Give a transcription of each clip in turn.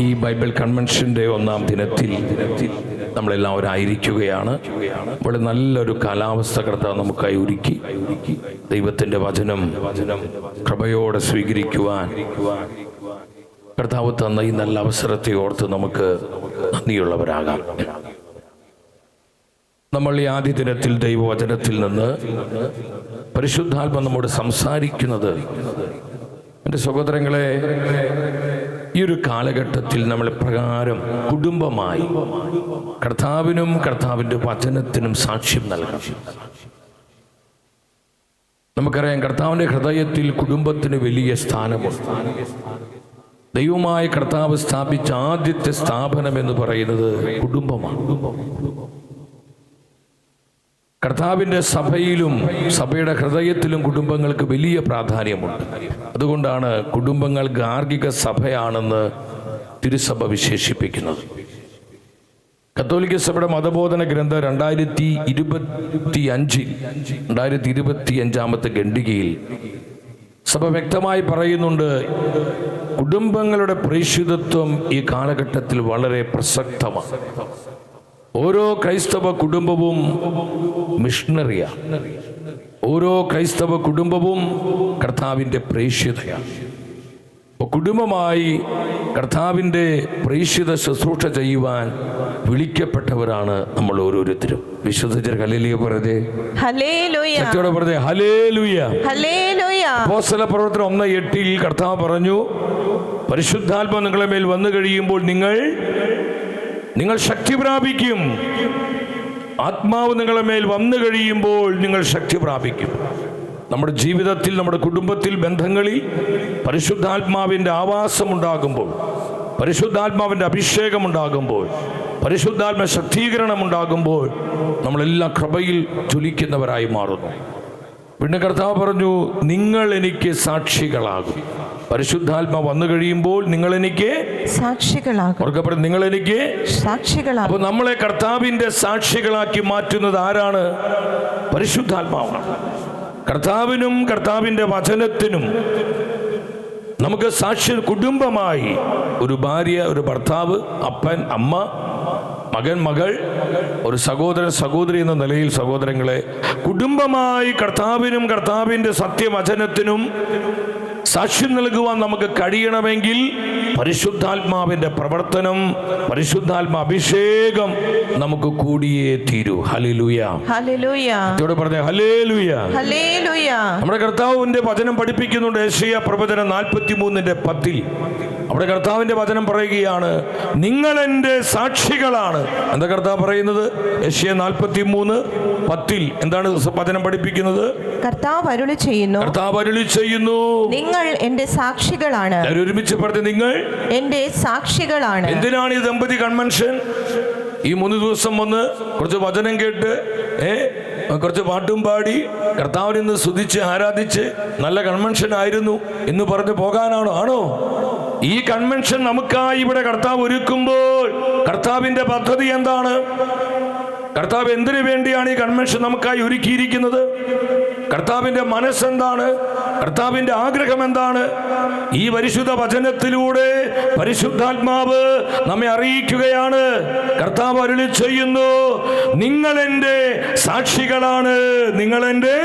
ഈ ബൈബിൾ കൺവെൻഷൻ്റെ ഒന്നാം ദിനത്തിൽ നമ്മളെല്ലാവരും ആയിരിക്കുകയാണ്. വളരെ നല്ലൊരു കാലാവസ്ഥ കർത്താവ് നമുക്കായി ഒരുക്കി. ദൈവത്തിൻ്റെ വചനം കൃപയോടെ സ്വീകരിക്കുവാൻ കർത്താവ് തന്ന ഈ നല്ല അവസരത്തെ ഓർത്ത് നമുക്ക് നന്ദിയുള്ളവരാകാം. നമ്മൾ ഈ ആദ്യ ദിനത്തിൽ ദൈവവചനത്തിൽ നിന്ന് പരിശുദ്ധാത്മ നമ്മോട് സംസാരിക്കുന്നത്, എൻ്റെ സഹോദരങ്ങളെ, ഈ ഒരു കാലഘട്ടത്തിൽ നമ്മൾ പ്രകാരം കുടുംബമായി കർത്താവിനും കർത്താവിൻ്റെ വചനത്തിനും സാക്ഷ്യം നൽകണം. നമുക്കറിയാം, കർത്താവിൻ്റെ ഹൃദയത്തിൽ കുടുംബത്തിന് വലിയ സ്ഥാനമുണ്ട്. ദൈവമായ കർത്താവ് സ്ഥാപിച്ച ആദ്യത്തെ സ്ഥാപനം എന്ന് പറയുന്നത് കുടുംബമാണ്. കർത്താവിൻ്റെ സഭയിലും സഭയുടെ ഹൃദയത്തിലും കുടുംബങ്ങൾക്ക് വലിയ പ്രാധാന്യമുണ്ട്. അതുകൊണ്ടാണ് കുടുംബങ്ങൾ ഗാർഹിക സഭയാണെന്ന് തിരുസഭ വിശേഷിപ്പിക്കുന്നത്. കത്തോലിക്ക സഭയുടെ മതബോധന ഗ്രന്ഥം 2025 ഖണ്ഡികയിൽ സഭ വ്യക്തമായി പറയുന്നുണ്ട്, കുടുംബങ്ങളുടെ പരിശുദ്ധത്വം ഈ കാലഘട്ടത്തിൽ വളരെ പ്രസക്തമാണ്. ഓരോ ക്രൈസ്തവ കുടുംബവും മിഷണറിയാണ്. ഓരോ ക്രൈസ്തവ കുടുംബവും കർത്താവിൻ്റെ പ്രേക്ഷിതയാണ്. കുടുംബമായി കർത്താവിൻ്റെ പ്രേക്ഷിത ശുശ്രൂഷ ചെയ്യുവാൻ വിളിക്കപ്പെട്ടവരാണ് നമ്മൾ ഓരോരുത്തരും. വിശ്വസിച്ച ഹല്ലേലൂയ പറഞ്ഞേ, സത്യത്തോടെ പറഞ്ഞേ ഹല്ലേലൂയ. അപ്പോസ്തല പ്രവർത്തനം 1:8 കർത്താവ് പറഞ്ഞു, പരിശുദ്ധാത്മ നിങ്ങളുടെ മേൽ വന്നു കഴിയുമ്പോൾ നിങ്ങൾ ശക്തി പ്രാപിക്കും. ആത്മാവ് നിങ്ങളുടെ മേൽ വന്നു കഴിയുമ്പോൾ നിങ്ങൾ ശക്തി പ്രാപിക്കും. നമ്മുടെ ജീവിതത്തിൽ, നമ്മുടെ കുടുംബത്തിൽ, ബന്ധങ്ങളിൽ പരിശുദ്ധാത്മാവിൻ്റെ ആവാസമുണ്ടാകുമ്പോൾ, പരിശുദ്ധാത്മാവിൻ്റെ അഭിഷേകമുണ്ടാകുമ്പോൾ, പരിശുദ്ധാത്മ ശക്തീകരണം ഉണ്ടാകുമ്പോൾ നമ്മളെല്ലാം കൃപയിൽ ജ്വലിക്കുന്നവരായി മാറുന്നു. പിന്നെ കർത്താവ് പറഞ്ഞു, നിങ്ങൾ എനിക്ക് സാക്ഷികളാകും. പരിശുദ്ധാത്മ വന്നു കഴിയുമ്പോൾ നിങ്ങൾ എനിക്ക് സാക്ഷികളാകും. നിങ്ങൾ എനിക്ക് സാക്ഷികളാകും. അപ്പോൾ നമ്മളെ കർത്താവിൻ്റെ സാക്ഷികളാക്കി മാറ്റുന്നത് ആരാണ്? പരിശുദ്ധാത്മാവാണ്. കർത്താവിനും കർത്താവിൻ്റെ വചനത്തിനും നമുക്ക് സാക്ഷി. കുടുംബമായി ഒരു ഭാര്യ, ഒരു ഭർത്താവ്, അപ്പൻ, അമ്മ, മകൻ, മകൾ, ഒരു സഹോദരൻ, സഹോദരി എന്ന നിലയിൽ സഹോദരങ്ങളെ, കുടുംബമായി കർത്താവിനും കർത്താവിൻ്റെ സത്യവചനത്തിനും സാക്ഷ്യം നൽകുവാൻ നമുക്ക് കഴിയണമെങ്കിൽ പരിശുദ്ധാത്മാവിൻ്റെ പ്രവർത്തനം, പരിശുദ്ധാത്മ അഭിഷേകം നമുക്ക് കൂടിയേ തീരൂ. Hallelujah, hallelujah. ഇവിടെ പറഞ്ഞേ ഹല്ലേലൂയ, ഹല്ലേലൂയ. നമ്മുടെ കർത്താവിൻ്റെ വചനം പഠിപ്പിക്കുന്നുണ്ട്. യെശയ്യാ പ്രവചനം 43:10 അവിടെ കർത്താവിൻ്റെ വചനം പറയുകയാണ്, നിങ്ങൾ എൻ്റെ സാക്ഷികളാണ്. എന്താ കർത്താവ് പറയുന്നത്? യെശയ്യാ 43:10 എന്താണ് വചനം പഠിപ്പിക്കുന്നത്? കർത്താവ് അരുളി ചെയ്യുന്നു, നിങ്ങൾ എൻ്റെ സാക്ഷികളാണ്. ഒരുമിച്ച് പറഞ്ഞ്, നിങ്ങൾ എൻ്റെ സാക്ഷികളാണ്. എന്തിനാണ് ഈ ദമ്പതി കൺവെൻഷൻ? ഈ 3 ദിവസം വന്ന് കുറച്ച് വചനം കേട്ട് കുറച്ച് പാട്ടും പാടി കർത്താവിനെ ഇന്ന് സ്തുതിച്ച് ആരാധിച്ച് നല്ല കൺവെൻഷൻ ആയിരുന്നു എന്ന് പറഞ്ഞ് പോകാനാണോ? ആണോ? ഈ കൺവെൻഷൻ നമുക്കായി ഇവിടെ കർത്താവ് ഒരുക്കുമ്പോൾ കർത്താവിൻ്റെ പദ്ധതി എന്താണ്? കർത്താവ് എന്തിനു വേണ്ടിയാണ് ഈ കൺവെൻഷൻ നമുക്കായി ഒരുക്കിയിരിക്കുന്നത്? കർത്താവിൻ്റെ മനസ്സെന്താണ്? കർത്താവിൻ്റെ ആഗ്രഹം എന്താണ്? ഈ പരിശുദ്ധ വചനത്തിലൂടെ പരിശുദ്ധാത്മാവ് നമ്മെ അറിയിക്കുകയാണ്. കർത്താവ് അരുളി ചെയ്യുന്നു, നിങ്ങൾ എൻ്റെ സാക്ഷികളാണ്. നിങ്ങൾ എൻ്റെ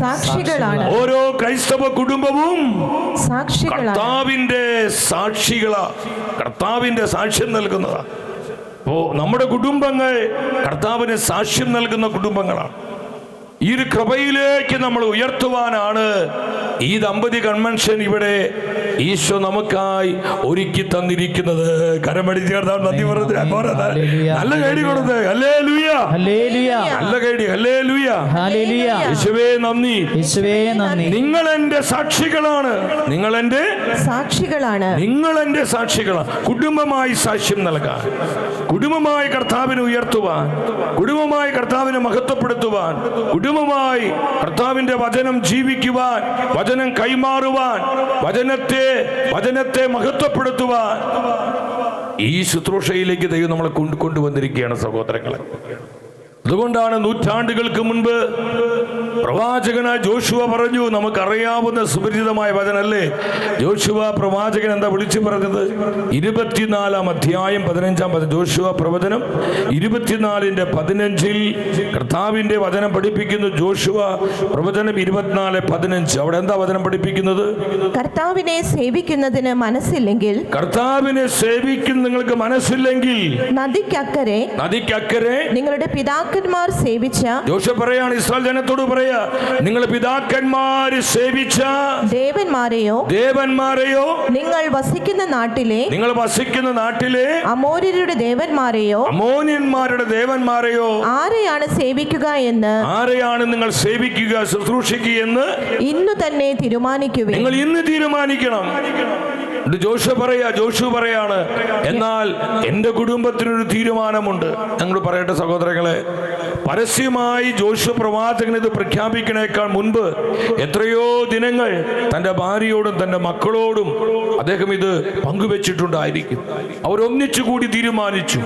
സാക്ഷികളാണ്. ഓരോ ക്രൈസ്തവ കുടുംബവും കർത്താവിൻ്റെ സാക്ഷികളാണ്. കർത്താവിൻ്റെ സാക്ഷ്യം നൽകുന്നതാണ്. നമ്മുടെ കുടുംബങ്ങൾ കർത്താവിന് സാക്ഷ്യം നൽകുന്ന കുടുംബങ്ങളാണ്. ഈ ഒരു കൃപയിലേക്ക് നമ്മൾ ഉയർത്തുവാനാണ് ഈ ദമ്പതി കൺവെൻഷൻ ഇവിടെ ഈശോ നമുക്കായി ഒരുക്കി തന്നിരിക്കുന്നത്. കരമടിച്ച് കർത്താവ് നന്ദി പറഞ്ഞു. നല്ല കൈഡി കൊടുത്ത് ഹല്ലേലൂയ, നല്ല കൈഡി ഹല്ലേലൂയ. യേശുവേ നന്ദി, നിങ്ങൾ എൻ്റെ സാക്ഷികളാണ്. നിങ്ങൾ എൻ്റെ സാക്ഷികളാണ്. നിങ്ങൾ എൻ്റെ സാക്ഷികളാണ്. കുടുംബമായി സാക്ഷ്യം നൽകാൻ, കുടുംബമായി കർത്താവിനെ ഉയർത്തുവാൻ, കുടുംബമായി കർത്താവിനെ മഹത്വപ്പെടുത്തുവാൻ, കുടുംബമായി കർത്താവിൻ്റെ വചനം ജീവിക്കുവാൻ, വചനം കൈമാറുവാൻ, വചനത്തെ മഹത്വപ്പെടുത്തുവാൻ ഈ ശുശ്രൂഷയിലേക്ക് ദൈവം നമ്മളെ കൊണ്ടുവന്നിരിക്കുകയാണ് സഹോദരങ്ങളെ. അതുകൊണ്ടാണ് നൂറ്റാണ്ടുകൾക്ക് മുൻപ് പ്രവാചകനായ ജോഷുവ പറഞ്ഞു, നമുക്കറിയാവുന്ന സുപരിചിതമായ വചനല്ലേ ജോഷുവ പ്രവാചകൻ എന്താ വിളിച്ചു പറഞ്ഞത്? 24 അധ്യായം 15 വചനം, ജോഷുവ പ്രവചനം 24:15 കർത്താവിന്റെ വചനം പഠിപ്പിക്കുന്നു. ജോഷുവ പ്രവചനം 24:15 അവിടെ എന്താ വചനം പഠിപ്പിക്കുന്നത്? കർത്താവിനെ സേവിക്കുന്നതിന് മനസ്സില്ലെങ്കിൽ, കർത്താവിനെ സേവിക്കുന്ന നിങ്ങൾക്ക് മനസ്സില്ലെങ്കിൽ നദിക്കക്കരെ നിങ്ങളുടെ പിതാക്കന്മാർ സേവിച്ച, ജോഷുവ പറയാണ് ഇസ്രായേൽ ജനത്തോട് പറയാ, നിങ്ങൾ പിതാക്കന്മാര് സേവിച്ച ദേവന്മാരെയോ നിങ്ങൾ വസിക്കുന്ന നാട്ടിലെ അമോര്യരുടെ ദേവന്മാരെയോ ആരെയാണ് നിങ്ങൾ സേവിക്കുക ശുശ്രൂഷിക്കുക എന്ന് ഇന്ന് തന്നെ തീരുമാനിക്കുക. നിങ്ങൾ ഇന്ന് തീരുമാനിക്കണം. ജോഷു പറയാണ്, എന്നാൽ എന്റെ കുടുംബത്തിനൊരു തീരുമാനമുണ്ട്. ഞങ്ങൾ പറയട്ടെ സഹോദരങ്ങളെ, പരസ്യമായി ജോഷു പ്രവാചകൻ ഇത് പ്രഖ്യാപിക്കണേക്കാൾ മുൻപ് എത്രയോ ദിനങ്ങൾ തന്റെ ഭാര്യയോടും തന്റെ മക്കളോടും അദ്ദേഹം ഇത് പങ്കുവെച്ചിട്ടുണ്ടായിരിക്കും. അവരൊന്നിച്ചു കൂടി തീരുമാനിച്ചു.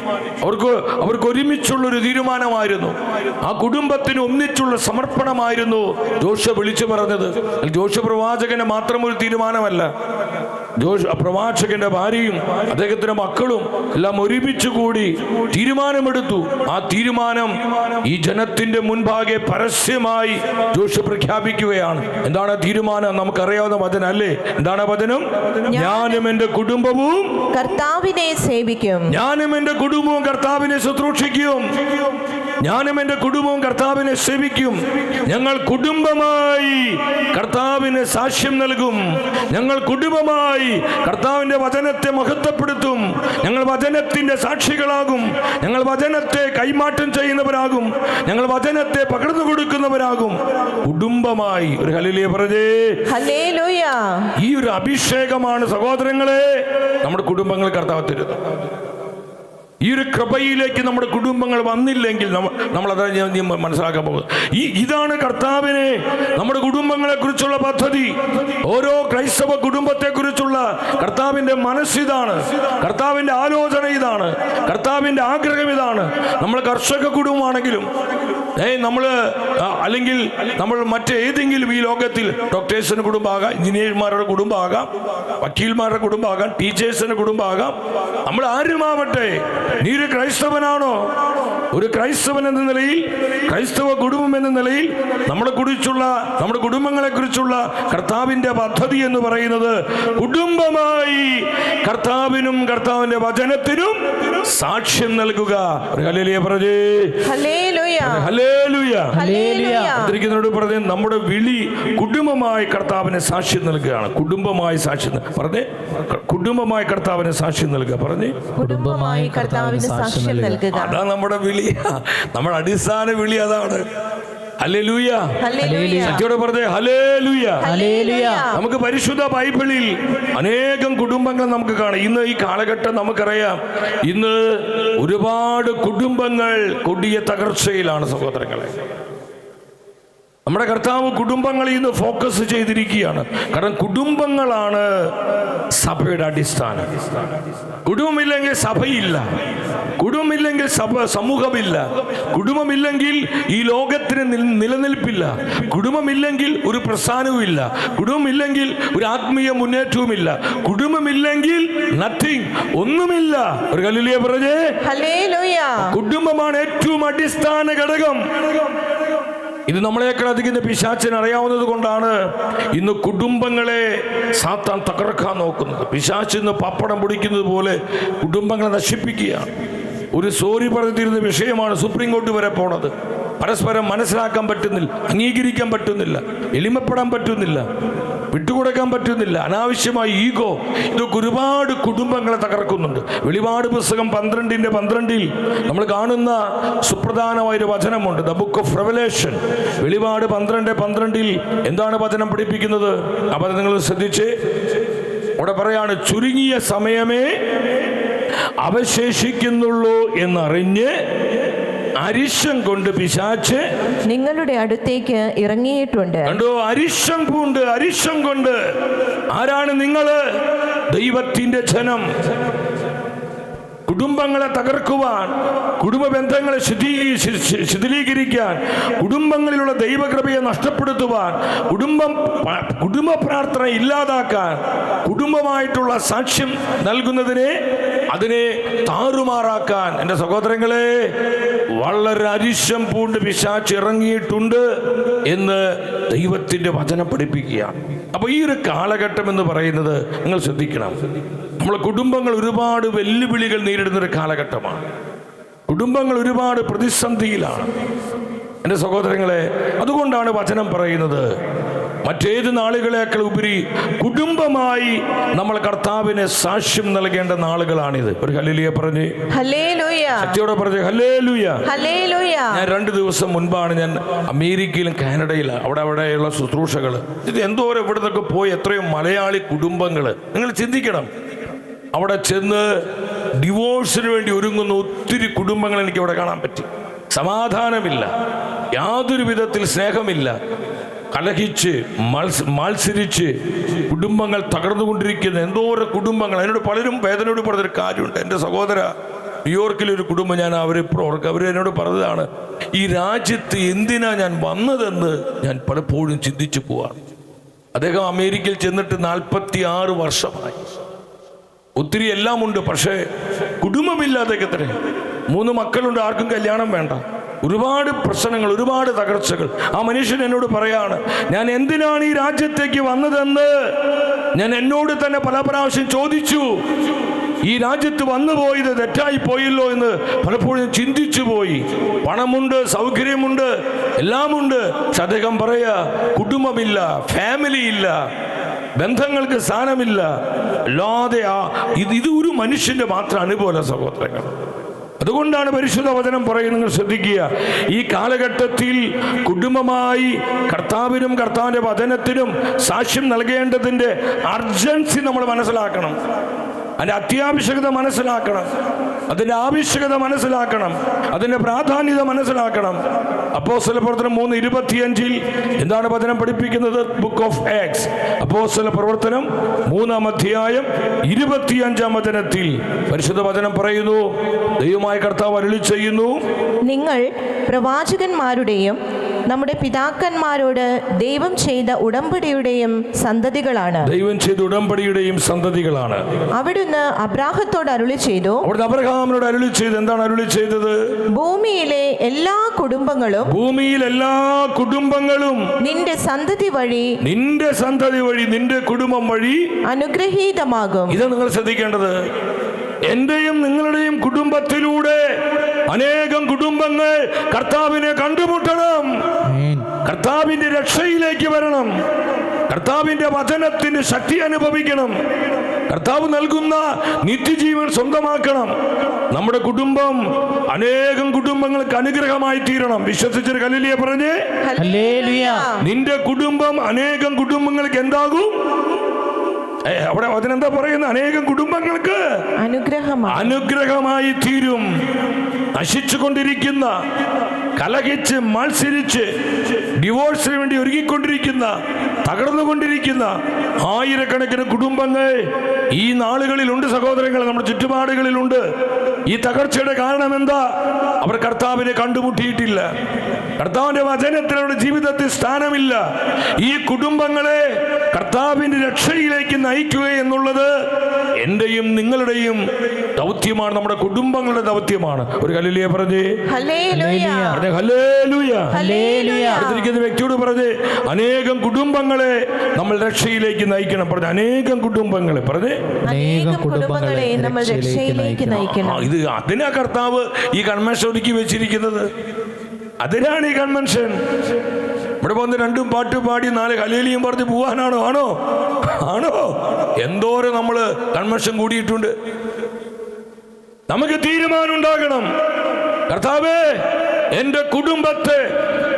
അവർക്ക് ഒരുമിച്ചുള്ളൊരു തീരുമാനമായിരുന്നു. ആ കുടുംബത്തിന് ഒന്നിച്ചുള്ള സമർപ്പണമായിരുന്നു ജോഷു വിളിച്ചു പറഞ്ഞത്. ജോഷു പ്രവാചകന് മാത്രം ഒരു തീരുമാനമല്ല, പ്രവാചകന്റെ ഭാര്യയും അദ്ദേഹത്തിന്റെ മക്കളും എല്ലാം ഒരുമിച്ച് കൂടി തീരുമാനമെടുത്തു. ആ തീരുമാനം ഈ ജനത്തിന്റെ മുൻപാകെ പരസ്യമായി ജോഷു പ്രഖ്യാപിക്കുകയാണ്. എന്താണ് തീരുമാനം? നമുക്കറിയാവുന്ന വചനം അല്ലേ? എന്താണ് വചനം? ഞാനും എന്റെ കുടുംബവും കർത്താവിനെ സേവിക്കും. ഞാനും എന്റെ കുടുംബവും കർത്താവിനെ ശുശ്രൂഷിക്കും. ഞാനും എന്റെ കുടുംബവും കർത്താവിനെ സേവിക്കും. ഞങ്ങൾ കുടുംബമായി കർത്താവിന് സാക്ഷ്യം നൽകും. ഞങ്ങൾ കുടുംബമായി കർത്താവിന്റെ വചനത്തെ മഹത്വപ്പെടുത്തും. ഞങ്ങൾ വചനത്തിന്റെ സാക്ഷികളാകും. ഞങ്ങൾ വചനത്തെ കൈമാറ്റം ചെയ്യുന്നവരാകും. ഞങ്ങൾ വചനത്തെ പകർന്നു കൊടുക്കുന്നവരാകും. കുടുംബമായി ഒരു ഹല്ലേലൂയ പറഞ്ഞേ. ഹല്ലേലൂയ. ഈ ഒരു അഭിഷേകമാണ് സഹോദരങ്ങളെ നമ്മുടെ കുടുംബങ്ങൾ കർത്താവ് തരുന്നത്. ഈ ഒരു കൃപയിലേക്ക് നമ്മുടെ കുടുംബങ്ങൾ വന്നില്ലെങ്കിൽ നമ്മളത് മനസ്സിലാക്കാൻ പോകുന്നത്. ഇതാണ് കർത്താവിനെ നമ്മുടെ കുടുംബങ്ങളെ കുറിച്ചുള്ള പദ്ധതി. ഓരോ ക്രൈസ്തവ കുടുംബത്തെ കുറിച്ചുള്ള കർത്താവിന്റെ മനസ്സിതാണ്, കർത്താവിന്റെ ആലോചന ഇതാണ്, കർത്താവിന്റെ ആഗ്രഹം ഇതാണ്. നമ്മൾ കർഷക കുടുംബമാണെങ്കിലും അല്ലെങ്കിൽ നമ്മൾ മറ്റേതെങ്കിലും ഈ ലോകത്തിൽ ഡോക്ടേഴ്സിന്റെ കുടുംബമാകാം, എഞ്ചിനീയർമാരുടെ കുടുംബമാകാം, വക്കീൽമാരുടെ കുടുംബമാകാം, ടീച്ചേഴ്സിന്റെ കുടുംബമാകാം, നമ്മൾ ആരുമാവട്ടെ, നീ ഒരു ക്രൈസ്തവനാണോ? ഒരു ക്രൈസ്തവൻ എന്ന നിലയിൽ, ക്രൈസ്തവ കുടുംബം എന്ന നിലയിൽ നമ്മുടെ കുടുംബങ്ങളെ കുറിച്ചുള്ള കർത്താവിന്റെ പദ്ധതി എന്ന് പറയുന്നത് കുടുംബമായി കർത്താവിനും കർത്താവിന്റെ വചനത്തിനും സാക്ഷ്യം നൽകുക. ഹല്ലേലൂയ പറഞ്ഞേ. ഹല്ലേലൂയ. ഹല്ലേലൂയ. ഹല്ലേലൂയ. പറഞ്ഞേ, നമ്മുടെ വിളി കുടുംബമായി കർത്താവിന് സാക്ഷ്യം നൽകുകയാണ്. കുടുംബമായി സാക്ഷ്യം പറഞ്ഞേ, കുടുംബമായി കർത്താവിന് സാക്ഷ്യം നൽകുക. പറഞ്ഞേ, കുടുംബമായി കർത്താവിന് സാക്ഷ്യം നൽകുക. അതാണ് നമ്മുടെ വിളി, നമ്മുടെ അടിസ്ഥാന വിളി അതാണ്. ഹല്ലേലൂയ. സത്യോടെ പറഞ്ഞേ ഹല്ലേലൂയ. നമുക്ക് പരിശുദ്ധ ബൈബിളിൽ അനേകം കുടുംബങ്ങൾ നമുക്ക് കാണാം. ഇന്ന് ഈ കാലഘട്ടം നമുക്കറിയാം, ഇന്ന് ഒരുപാട് കുടുംബങ്ങൾ കൊടിയ തകർച്ചയിലാണ് സഹോദരങ്ങളെ. നമ്മുടെ കർത്താവ് കുടുംബങ്ങളിൽ ഇന്ന് ഫോക്കസ് ചെയ്തിരിക്കുകയാണ്. കാരണം കുടുംബങ്ങളാണ് സഭയുടെ അടിസ്ഥാനം. കുടുംബമില്ലെങ്കിൽ സഭയില്ല, കുടുംബമില്ലെങ്കിൽ സമൂഹമില്ല, കുടുംബമില്ലെങ്കിൽ ഈ ലോകത്തിന് നിലനിൽപ്പില്ല, കുടുംബമില്ലെങ്കിൽ ഒരു പ്രസ്ഥാനവുമില്ല, കുടുംബമില്ലെങ്കിൽ ഒരു ആത്മീയ മുന്നേറ്റവുമില്ല, കുടുംബമില്ലെങ്കിൽ നത്തിങ്, ഒന്നുമില്ല. ഒരു ഹല്ലേലൂയ പറഞ്ഞേ. കുടുംബമാണ് ഏറ്റവും അടിസ്ഥാന ഘടകം. ഇത് നമ്മളെക്കാൾ അധികം പിശാചിന് അറിയാവുന്നത് കൊണ്ടാണ് ഇന്ന് കുടുംബങ്ങളെ സാത്താൻ തകർക്കാൻ നോക്കുന്നത്. പിശാച് ഇന്ന് പപ്പടം പൊടിക്കുന്നത് പോലെ കുടുംബങ്ങളെ നശിപ്പിക്കുകയാണ്. ഒരു സോറി പറഞ്ഞിരുന്ന വിഷയമാണ് സുപ്രീം കോടതി വരെ പോണത്. പരസ്പരം മനസ്സിലാക്കാൻ പറ്റുന്നില്ല, അംഗീകരിക്കാൻ പറ്റുന്നില്ല, എളിമപ്പെടാൻ പറ്റുന്നില്ല, വിട്ടുകൊടുക്കാൻ പറ്റുന്നില്ല. അനാവശ്യമായ ഈഗോ ഇതൊക്കെ ഒരുപാട് കുടുംബങ്ങളെ തകർക്കുന്നുണ്ട്. വെളിപാട് പുസ്തകം 12:12 നമ്മൾ കാണുന്ന സുപ്രധാനമായൊരു വചനമുണ്ട്, ദ ബുക്ക് ഓഫ് റെവലേഷൻ. വെളിപാട് 12:12 എന്താണ് വചനം പഠിപ്പിക്കുന്നത്? ആ വചനം നിങ്ങൾ ശ്രദ്ധിച്ച് അവിടെ പറയാണ്, ചുരുങ്ങിയ സമയമേ അവശേഷിക്കുന്നുള്ളൂ എന്നറിഞ്ഞ് അരിശം കൊണ്ട് പിശാച് നിങ്ങളുടെ അടുത്തേക്ക് ഇറങ്ങിയിട്ടുണ്ട്. കണ്ടോ, അരിശം കൊണ്ട്. ആരാണ് നിങ്ങള്? ദൈവത്തിന്റെ ജനം. കുടുംബങ്ങളെ തകർക്കുവാൻ, കുടുംബ ബന്ധങ്ങളെ ശിഥിലീകരിക്കാൻ, കുടുംബങ്ങളിലുള്ള ദൈവകൃപയെ നഷ്ടപ്പെടുത്തുവാൻ, കുടുംബ പ്രാർത്ഥന ഇല്ലാതാക്കാൻ, കുടുംബമായിട്ടുള്ള സാക്ഷ്യം അതിനെ താറുമാറാക്കാൻ എൻ്റെ സഹോദരങ്ങളെ വളരെ അരിശം പൂണ്ട് പിശാച് ഇറങ്ങിയിട്ടുണ്ട് എന്ന് ദൈവത്തിൻ്റെ വചനം പഠിപ്പിക്കുകയാണ്. അപ്പോൾ ഈ ഒരു കാലഘട്ടം എന്ന് പറയുന്നത് നിങ്ങൾ ശ്രദ്ധിക്കണം. നമ്മളെ കുടുംബങ്ങൾ ഒരുപാട് വെല്ലുവിളികൾ നേരിടുന്നൊരു കാലഘട്ടമാണ്. കുടുംബങ്ങൾ ഒരുപാട് പ്രതിസന്ധിയിലാണ് എൻ്റെ സഹോദരങ്ങളെ. അതുകൊണ്ടാണ് വചനം പറയുന്നത് മറ്റേത് നാളുകളേക്കാൾ ഉപരി കുടുംബമായി നമ്മൾ കർത്താവിന് സാക്ഷ്യം നൽകേണ്ട നാളുകളാണിത്. ഒരു ഹല്ലേലൂയ പറഞ്ഞ്, ശക്തിയോടെ പറഞ്ഞ് ഹല്ലേലൂയ. ഞാൻ 2 ദിവസം മുൻപാണ് ഞാൻ അമേരിക്കയിലും കാനഡയിലും അവിടെയുള്ള ശുശ്രൂഷകൾ. ഇത് എന്തോരം ഇവിടെ നിന്നൊക്കെ പോയി എത്രയോ മലയാളി കുടുംബങ്ങൾ. നിങ്ങൾ ചിന്തിക്കണം, അവിടെ ചെന്ന് ഡിവോഴ്സിന് വേണ്ടി ഒരുങ്ങുന്ന ഒത്തിരി കുടുംബങ്ങൾ എനിക്ക് അവിടെ കാണാൻ പറ്റി. സമാധാനമില്ല, യാതൊരു വിധത്തിൽ സ്നേഹമില്ല, കലഹിച്ച് മത്സരിച്ച് കുടുംബങ്ങൾ തകർന്നുകൊണ്ടിരിക്കുന്ന എന്തോരം കുടുംബങ്ങൾ. അതിനോട് പലരും വേദനയോട് പറഞ്ഞൊരു കാര്യമുണ്ട്. എൻ്റെ സഹോദര, ന്യൂയോർക്കിലൊരു കുടുംബം, ഞാൻ അവരെന്നോട് പറഞ്ഞതാണ്, ഈ രാജ്യത്ത് എന്തിനാ ഞാൻ വന്നതെന്ന് ഞാൻ പലപ്പോഴും ചിന്തിച്ചു പോവാണ്. അദ്ദേഹം അമേരിക്കയിൽ ചെന്നിട്ട് 46 വർഷമായി. ഒത്തിരി എല്ലാമുണ്ട്, പക്ഷേ കുടുംബമില്ല അദ്ദേഹത്തിന്. 3 മക്കളുണ്ട്, ആർക്കും കല്യാണം വേണ്ട. ഒരുപാട് പ്രശ്നങ്ങൾ, ഒരുപാട് തകർച്ചകൾ. ആ മനുഷ്യൻ എന്നോട് പറയാണ്, ഞാൻ എന്തിനാണ് ഈ രാജ്യത്തേക്ക് വന്നതെന്ന് ഞാൻ എന്നോട് തന്നെ പല പ്രാവശ്യം ചോദിച്ചു. ഈ രാജ്യത്ത് വന്നു പോയത് തെറ്റായി പോയല്ലോ എന്ന് പലപ്പോഴും ചിന്തിച്ചു പോയി. പണമുണ്ട്, സൗകര്യമുണ്ട്, എല്ലാമുണ്ട്. പക്ഷെ അദ്ദേഹം പറയാ, കുടുംബമില്ല, ഫാമിലി ഇല്ല, ബന്ധങ്ങൾക്ക് സ്ഥാനമില്ല. അല്ലാതെ ഇത് ഒരു മനുഷ്യന്റെ മാത്രം അനുഭവമല്ല സഹോദരങ്ങൾ. അതുകൊണ്ടാണ് പരിശുദ്ധ വചനം പറയുന്നത്, നിങ്ങൾ ശ്രദ്ധിക്കുക, ഈ കാലഘട്ടത്തിൽ കുടുംബമായി കർത്താവിനും കർത്താവിൻ്റെ വചനത്തിനും സാക്ഷ്യം നൽകേണ്ടതിൻ്റെ അർജൻസി നമ്മൾ മനസ്സിലാക്കണം. അതിൻ്റെ അത്യാവശ്യകത മനസ്സിലാക്കണം, അതിൻ്റെ ആവശ്യകത മനസ്സിലാക്കണം, അതിൻ്റെ പ്രാധാന്യത മനസ്സിലാക്കണം. അപ്പോസ്തല പ്രവർത്തനം 3:25 എന്താണ് വചനം പഠിപ്പിക്കുന്നത്? ബുക്ക് ഓഫ് ആക്ട്സ്, അപ്പോസ്തല പ്രവർത്തനം 3-ാം അധ്യായം 25-ാം വചനത്തിൽ പരിശുദ്ധ വചനം പറയുന്നു, ദൈവമായ കർത്താവ് അരുളി ചെയ്യുന്നു, നിങ്ങൾ പ്രവാചകന്മാരുടെയും നമ്മുടെ പിതാക്കന്മാരോട് ദൈവം ചെയ്ത ഉടമ്പടിയുടെയും സന്തതികളാണ്. ദൈവം ചെയ്ത ഉടമ്പടിയുടെയും സന്തതികളാണ്. അവിടുന്ന് അബ്രാഹത്തോട് അരുളി ചെയ്തു. അവിടുന്ന് അബ്രഹാമിനോട് അരുളി ചെയ്തു. എന്താണ് അരുളി ചെയ്തത്? ഭൂമിയിലെ എല്ലാ കുടുംബങ്ങളും നിന്റെ സന്തതി വഴി നിന്റെ കുടുംബം വഴി അനുഗ്രഹീതമാകും. ഇത് നിങ്ങൾ ശ്രദ്ധിക്കേണ്ടത്. എന്റെയും നിങ്ങളുടെയും കുടുംബത്തിലൂടെ അനേകം കുടുംബങ്ങൾ കർത്താവിനെ കണ്ടുമുട്ടണം, കർത്താവിന്റെ രക്ഷയിലേക്ക് വരണം, കർത്താവിന്റെ വചനത്തിന്റെ ശക്തി അനുഭവിക്കണം, കർത്താവ് നൽകുന്ന നിത്യജീവൻ സ്വന്തമാക്കണം. നമ്മുടെ കുടുംബം അനേകം കുടുംബങ്ങൾക്ക് അനുഗ്രഹമായി തീരണം. വിശ്വസിച്ചൊരു ഹല്ലേലൂയ പറഞ്ഞേ. നിന്റെ കുടുംബം അനേകം കുടുംബങ്ങൾക്ക് എന്താകും? അവിടെ അതിനെന്താ പറയുന്നത്? അനേകം കുടുംബങ്ങൾക്ക് അനുഗ്രഹമായി തീരും. നശിച്ചുകൊണ്ടിരിക്കുന്ന, കലഹിച്ച് മത്സരിച്ച് ഡിവോഴ്സിന് വേണ്ടി ഒരുങ്ങിക്കൊണ്ടിരിക്കുന്ന, തകർന്നുകൊണ്ടിരിക്കുന്ന ആയിരക്കണക്കിന് കുടുംബങ്ങൾ ഈ നാളുകളിലുണ്ട് സഹോദരങ്ങൾ, നമ്മുടെ ചുറ്റുപാടുകളിലുണ്ട്. ഈ തകർച്ചയുടെ കാരണം എന്താ? അവർ കർത്താവിനെ കണ്ടുമുട്ടിയിട്ടില്ല, കർത്താവിന്റെ വചനത്തിലൂടെ ജീവിതത്തിൽ സ്ഥാനമില്ല. ഈ കുടുംബങ്ങളെ കർത്താവിന്റെ രക്ഷയിലേക്ക് നയിക്കുക എന്നുള്ളത് എന്റെയും നിങ്ങളുടെയും ദൗത്യമാണ്, നമ്മുടെ കുടുംബങ്ങളുടെ ദൗത്യമാണ്. ഒരു ഹല്ലേലൂയ പറഞ്ഞേ. അടുത്തിരിക്കുന്ന വ്യക്തിയോട് പറഞ്ഞ്, അനേകം കുടുംബങ്ങളെ നമ്മൾ രക്ഷയിലേക്ക് നയിക്കണം. പറഞ്ഞ അനേകം കുടുംബങ്ങളെ പറഞ്ഞ് ഇത് അതിനാ കർത്താവ് ഈ കൺവെൻഷൻ ഒരുക്കി വെച്ചിരിക്കുന്നത്. അതിനാണ് ഈ കൺവെൻഷൻ. ഇവിടെ വന്ന് 2 പാട്ട് പാടി 4 ഹല്ലേലൂയയും പറഞ്ഞ് പോവാനാണോ? ആണോ? എന്തോരം നമ്മള് കൺവെൻഷൻ കൂടിയിട്ടുണ്ട്. നമുക്ക് തീരുമാനം ഉണ്ടാകണം, കർത്താവേ എന്റെ കുടുംബത്തെ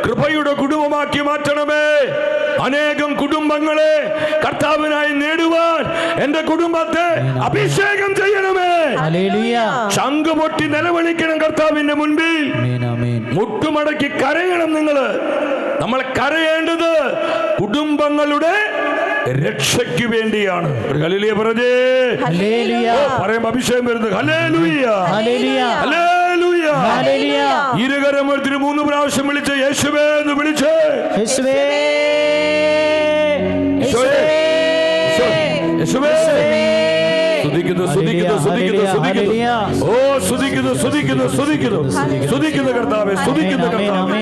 കൃപയുടെ കുടുംബമാക്കി മാറ്റണമേ. അനേകം കുടുംബങ്ങളെ കർത്താവിനായി നേടുവാൻ എന്റെ കുടുംബത്തെ അഭിഷേകം ചെയ്യണമേ. ശംഖ് പൊട്ടി നിലവിളിക്കണം കർത്താവിന്റെ മുൻപിൽ, മുട്ടുമടക്കി കരയണം. നമ്മൾ കരയേണ്ടത് കുടുംബങ്ങളുടെ രക്ഷയ്ക്ക് വേണ്ടിയാണ്. ഒരു ഹല്ലേലൂയ പറഞ്ഞേ. ഹല്ലേലൂയ. പറയുമ്പോ അഭിഷേകം വരുന്നത്. Hallelujah, hallelujah, hallelujah, hallelujah. ഇരുകരം ഉയർത്തി 3 പ്രാവശ്യം വിളിച്ച് യേശുവേ എന്ന് വിളിച്ച് യേശുവേ, യേശുവേ, യേശുവേ. സ്തുതിക്കുന്നു, സ്തുതിക്കുന്നു, സ്തുതിക്കുന്നു, സ്തുതിക്കുന്നു. ഓ സ്തുതിക്കുന്നു, സ്തുതിക്കുന്നു, സ്തുതിക്കുന്നു, സ്തുതിക്കുന്നു കർത്താവേ, സ്തുതിക്കുന്നു കർത്താവേ,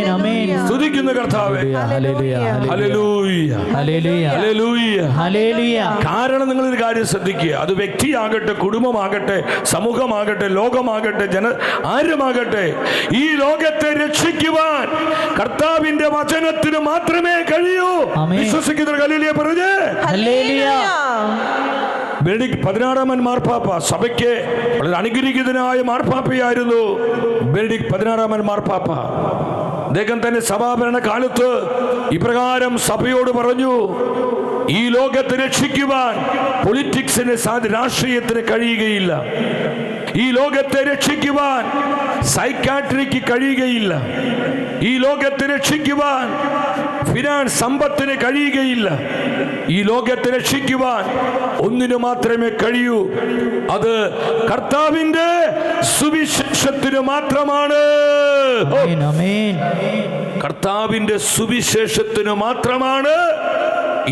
സ്തുതിക്കുന്നു കർത്താവേ. Hallelujah, hallelujah, hallelujah, hallelujah. Hallelujah. കാരണം നിങ്ങളൊരു കാര്യം ശ്രദ്ധിക്കുക. അത് വ്യക്തിയാകട്ടെ, കുടുംബമാകട്ടെ, സമൂഹമാകട്ടെ, ലോകമാകട്ടെ, ആരുമാകട്ടെ, ഈ ലോകത്തെ രക്ഷിക്കുവാൻ കർത്താവിന്റെ വചനത്തിന് മാത്രമേ കഴിയൂ. വിശ്വസിക്കുന്ന ഹല്ലേലൂയ പറഞ്ഞേ. ഹല്ലേലൂയ. ബെനഡിക്ട് 16-ാമൻ മാർപ്പാപ്പ സഭയ്ക്ക് വളരെ അനുഗ്രഹീതനായ മാർപ്പാപ്പയായിരുന്നു. ബെനഡിക്ട് 16-ാമൻ മാർപ്പാപ്പ അദ്ദേഹം തന്നെ സഭാഭരണ കാലത്ത് ഇപ്രകാരം സഭയോട് പറഞ്ഞു: ഈ ലോകത്തെ രക്ഷിക്കുവാൻ പൊളിറ്റിക്സിന് രാഷ്ട്രീയത്തിന് കഴിയുകയില്ല. ഈ ലോകത്തെ രക്ഷിക്കുവാൻ സൈക്കാട്രിക്ക് കഴിയുകയില്ല. ഈ ലോകത്തെ രക്ഷിക്കുവാൻ ഫിനാൻസ് സമ്പത്തിന് കഴിയുകയില്ല. ഈ ലോകത്തെ രക്ഷിക്കുവാൻ ഒന്നിനു മാത്രമേ കഴിയൂ. അത് കർത്താവിന്റെ സുവിശേഷത്തിന് മാത്രമാണ്. കർത്താവിന്റെ സുവിശേഷത്തിന് മാത്രമാണ്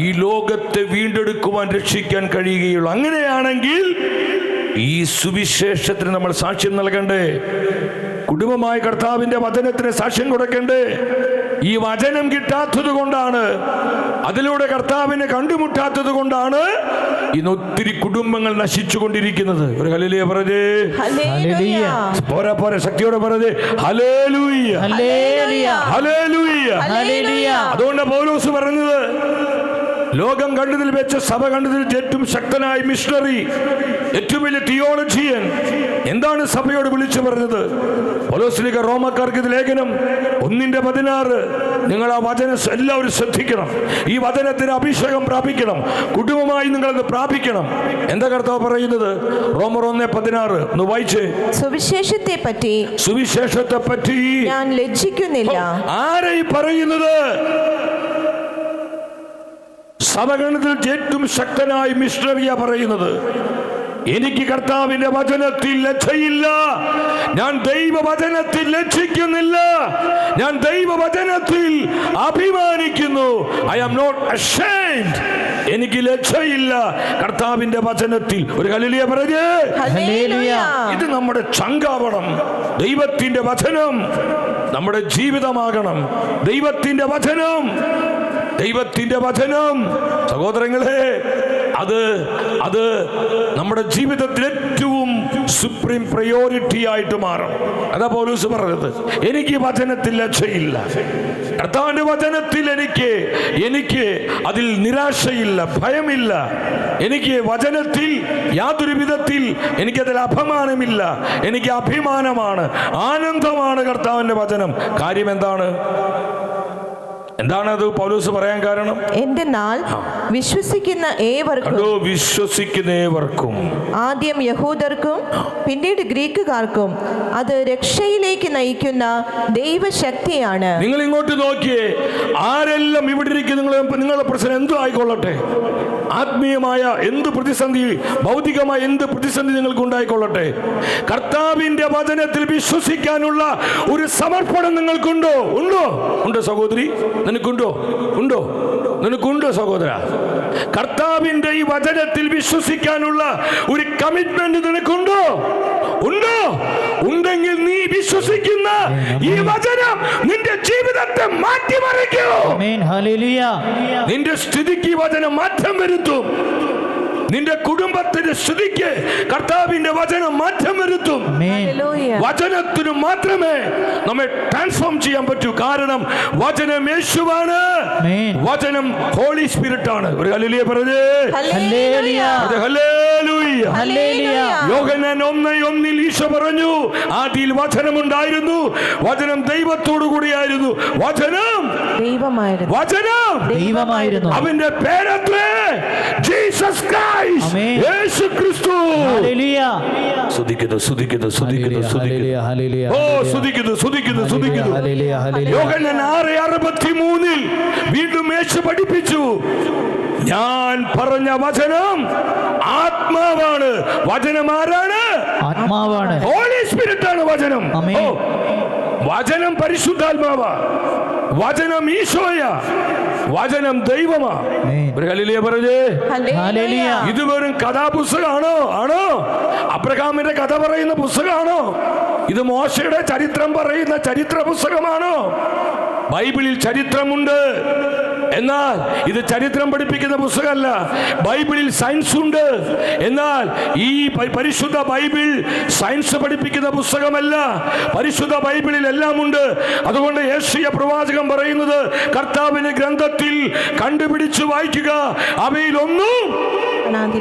ഈ ലോകത്തെ വീണ്ടെടുക്കുവാൻ, രക്ഷിക്കാൻ കഴിയുകയുള്ളൂ. അങ്ങനെയാണെങ്കിൽ ഈ സുവിശേഷത്തിന് നമ്മൾ സാക്ഷ്യം നൽകണ്ടേ? കുടുംബമായി കർത്താവിന്റെ വചനത്തിന് സാക്ഷ്യം കൊടുക്കണ്ടേ? ഈ വചനം കിട്ടാത്തത് കൊണ്ടാണ്, അതിലൂടെ കർത്താവിനെ കണ്ടുമുട്ടാത്തത് കൊണ്ടാണ് ഇന്ന് ഒത്തിരി കുടുംബങ്ങൾ നശിച്ചുകൊണ്ടിരിക്കുന്നത്. ഒരു ഹല്ലേലൂയ പറഞ്ഞേ. ഹല്ലേലൂയ. പോരാ പോരാ, ശക്തിയോടെ പറഞ്ഞേ. Hallelujah, hallelujah, hallelujah, hallelujah. അതുകൊണ്ട് പൗലോസ് പറഞ്ഞത്, ലോകം കണ്ടതിൽ വെച്ച് സഭ കണ്ടതിൽ ഏറ്റവും ശക്തനായ മിഷണറി, ഏറ്റവും വലിയ തിയോളജിയൻ എന്താണ് സഭയോട് വിളിച്ചു പറഞ്ഞത്? പൗലോസ് റോമക്കാർക്ക് ഇത് ലേഖനം 1:16. നിങ്ങൾ ആ വചനം എല്ലാവരും ശ്രദ്ധിക്കണം. ഈ വചനത്തിന് അഭിഷേകം പ്രാപിക്കണം. കുടുംബമായി നിങ്ങളത് പ്രാപിക്കണം. എന്താ കർത്താവ് പറയുന്നത്? റോമർ 1:16 ഒന്ന് വായിച്ചേ. സുവിശേഷത്തെ പറ്റി ഞാൻ ലജ്ജിക്കുന്നില്ല. ആരെ പറയുന്നത്? സഭഗണത്തിൽ ഏറ്റവും ശക്തനായ മിഷണറിയാ പറയുന്നത്. എനിക്ക് കർത്താവിന്റെ വചനത്തിൽ ലജ്ജയില്ല. ഞാൻ ദൈവവചനത്തിൽ ലജ്ജിക്കുന്നില്ല. ഞാൻ ദൈവവചനത്തിൽ അഭിമാനിക്കുന്നു. I am not ashamed. എനിക്ക് ലജ്ജയില്ല കർത്താവിന്റെ വചനത്തിൽ. ഒരു ഹല്ലേലൂയ പറഞ്ഞേ. ഹല്ലേലൂയ. ഇത് നമ്മുടെ ചങ്കാവണം. ദൈവത്തിന്റെ വചനം നമ്മുടെ ജീവിതമാകണം. ദൈവത്തിന്റെ വചനം, ദൈവത്തിന്റെ വചനം സഹോദരങ്ങളെ, അത് നമ്മുടെ ജീവിതത്തിൽ ഏറ്റവും സുപ്രീം പ്രയോറിറ്റി ആയിട്ട് മാറും. അതാ പൗലോസ് പറഞ്ഞത്, എനിക്ക് വചനത്തിൽ ലജ്ജയില്ല. കർത്താവിന്റെ വചനത്തിൽ എനിക്ക് അതിൽ നിരാശയില്ല, ഭയമില്ല. എനിക്ക് വചനത്തിൽ യാതൊരു വിധത്തിൽ എനിക്കതിൽ അപമാനമില്ല. എനിക്ക് അഭിമാനമാണ്, ആനന്ദമാണ് കർത്താവിന്റെ വചനം. കാര്യം എന്താണത് പൗലോസ് പറയാൻ കാരണം? എന്തെന്നാൽ വിശ്വസിക്കുന്ന ഏവർക്കും, ആദ്യം യഹൂദർക്കും പിന്നീട് ഗ്രീക്കുകാർക്കും അത് രക്ഷയിലേക്ക് നയിക്കുന്ന ദൈവശക്തിയാണ്. നിങ്ങൾ ഇങ്ങോട്ട് നോക്കിയേ. ആരെല്ലാം ഇവിടെ ഇരിക്കുന്ന നിങ്ങളുടെ പ്രശ്നം എന്തു ആയിക്കൊള്ളട്ടെ, ആത്മീയമായ എന്ത് പ്രതിസന്ധി, ഭൗതികമായ എന്ത് പ്രതിസന്ധി നിങ്ങൾക്ക് ഉണ്ടായിക്കൊള്ളട്ടെ, കർത്താവിന്റെ വചനത്തിൽ വിശ്വസിക്കാനുള്ള ഒരു സമർപ്പണം നിങ്ങൾക്കുണ്ടോ? ഉണ്ടോ സഹോദരി? നിനക്കുണ്ടോ സഹോദര? കർത്താവിന്റെ ഈ വചനത്തിൽ വിശ്വസിക്കാനുള്ള ഒരു കമ്മിറ്റ്മെന്റ് നിനക്കുണ്ടോ? ഉണ്ടെങ്കിൽ നീ വിശ്വസിക്കുന്ന ഈ വചനം നിന്റെ ജീവിതത്തെ മാറ്റിമറിക്കും. നിന്റെ സ്ഥിതിക്ക് ഈ വചനം മാറ്റം വരുത്തും. നിന്റെ കുടുംബത്തിന്റെ സ്ഥിതിക്ക് കർത്താവിന്റെ വചനം മാറ്റം വരുത്തും. വചനത്തിന് മാത്രമേ നമ്മെ ട്രാൻസ്ഫോം ചെയ്യാൻ പറ്റൂ. കാരണം വചനം യേശുവാണ്, വചനം ഹോളി സ്പിരിറ്റ് ആണ്. ഒരു ഹല്ലേലൂയ പറഞ്ഞേ. Hallelujah, hallelujah. യോഹന്നാൻ 1:1 ഈശോ പറഞ്ഞു, ആദിയിൽ വചനം ഉണ്ടായിരുന്നു, വചനം ദൈവത്തോടു കൂടിയായിരുന്നു, വചനം ദൈവമായിരുന്നു. അവന്റെ പേരത്രേ ജീസസ് ക്രൈസ്റ്റ്, യേശു ക്രിസ്തു. യോഹന്നാൻ 6:63 വീണ്ടും യേശു പഠിപ്പിച്ചു, ഞാൻ പറഞ്ഞ വചനം ആത്മാവാണ്. വചനം ആരാണ്? ആത്മാവാണ്. ഹോളി സ്പിരിറ്റ് ആണ് വചനം. ആമേൻ. ഓ, വചനം പരിശുദ്ധാത്മാവാ, വചനം ഈശോയാ, വചനം ദൈവമാ. ആമേൻ. ഒരു ഹല്ലേലൂയ പറഞ്ഞേ. ഹല്ലേലൂയ. ഇത് വെറും കഥാപുസ്തകമാണോ? ആണോ? അബ്രഹാമിന്റെ കഥ പറയുന്ന പുസ്തകമാണോ? ഇത് മോശയുടെ ചരിത്രം പറയുന്ന ചരിത്ര പുസ്തകമാണോ? ബൈബിളിൽ ചരിത്രമുണ്ട്, എന്നാൽ ഇത് ചരിത്രം പഠിപ്പിക്കുന്ന പുസ്തകമല്ല. ബൈബിളിൽ സയൻസ് ഉണ്ട്, എന്നാൽ ഈ പരിശുദ്ധ ബൈബിൾ സയൻസ് പഠിപ്പിക്കുന്ന പുസ്തകമല്ല. പരിശുദ്ധ ബൈബിളിൽ എല്ലാം ഉണ്ട്. അതുകൊണ്ട് യേശയ്യാ പ്രവാചകൻ പറയുന്നത്, കർത്താവിന്റെ ഗ്രന്ഥത്തിൽ കണ്ടുപിടിച്ചു വായിക്കുക, അവയിലൊന്നും